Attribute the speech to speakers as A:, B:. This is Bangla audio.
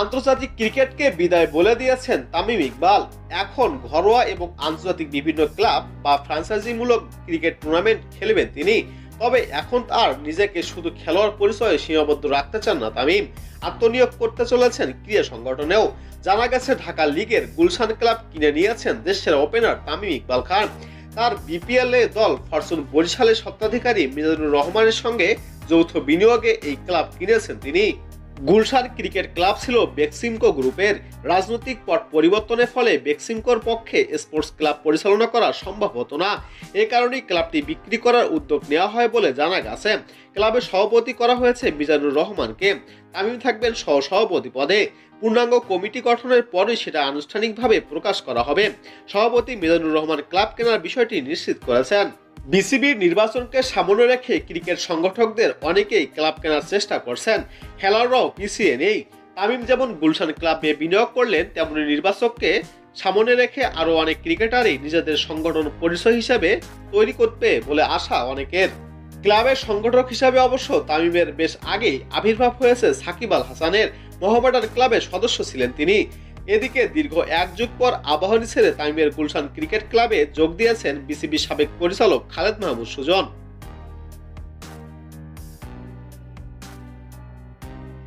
A: আন্তর্জাতিক ক্রিকেটকে বিদায় বলে দিয়েছেন তামিম ইকবাল। এখন ঘরোয়া এবং আন্তর্জাতিক বিভিন্ন ক্লাব বা ফ্র্যাঞ্চাইজিমূলক ক্রিকেট টুর্নামেন্ট খেলবেন তিনি। তবে এখন আর নিজেকে শুধু খেলোয়াড় পরিচয়ে সীমাবদ্ধ রাখতে চান না তামিম, আত্মনিয়োগ করতে চলেছেন ক্রীড়া সংগঠনেও। জানা গেছে ঢাকা লিগের গুলশান ক্লাব কিনে নিয়েছেন দেশের ওপেনার তামিম ইকবাল খান। তার বিপিএল এ দল ফরচুন বরিশালের স্বত্বাধিকারী মিজানুর রহমানের সঙ্গে যৌথ বিনিয়োগে এই ক্লাব কিনেছেন তিনি। গুলশান ক্রিকেট ক্লাব ছিল বেক্সিমকো গ্রুপের। রাজনৈতিক পট পরিবর্তনের ফলে বেক্সিমকোর পক্ষে স্পোর্টস ক্লাব পরিচালনা করা সম্ভব হতো না। এ কারণেই ক্লাবটি বিক্রি করার উদ্যোগ নেওয়া হয় বলে জানা গেছে। ক্লাবের সভাপতি করা হয়েছে মিজানুর রহমানকে। তামিম থাকবেন সহ সভাপতি পদে। পূর্ণাঙ্গ কমিটি গঠনের পরই সেটা আনুষ্ঠানিকভাবে প্রকাশ করা হবে। সভাপতি মিজানুর রহমান ক্লাব কেনার বিষয়টি নিশ্চিত করেছেন। বিসিবির নির্বাচনকে সামনে রেখে ক্রিকেট সংগঠকদের অনেকেই ক্লাব কেনার চেষ্টা করছেন, খেলোয়াড়রাও পিছিয়ে নেই। তামিম যেমন গুলশান ক্লাবে বিনিয়োগ করলেন, তেমনি নির্বাচককে সামনে রেখে আরও অনেক ক্রিকেটারই নিজেদের সংগঠন পরিচয় হিসেবে তৈরি করবে বলে আশা অনেকের। ক্লাবের সংগঠক হিসাবে অবশ্য তামিমের বেশ আগেই আবির্ভাব হয়েছে সাকিব আল হাসানের। মোহামেডান ক্লাবের সদস্য ছিলেন তিনি। এদিকে দীর্ঘ এক যুগ পর আবাহনী ছেড়ে তামিমের গুলশান ক্রিকেট ক্লাবে যোগ দিয়েছেন বিসিবির সাবেক পরিচালক খালেদ মাহমুদ সুজন।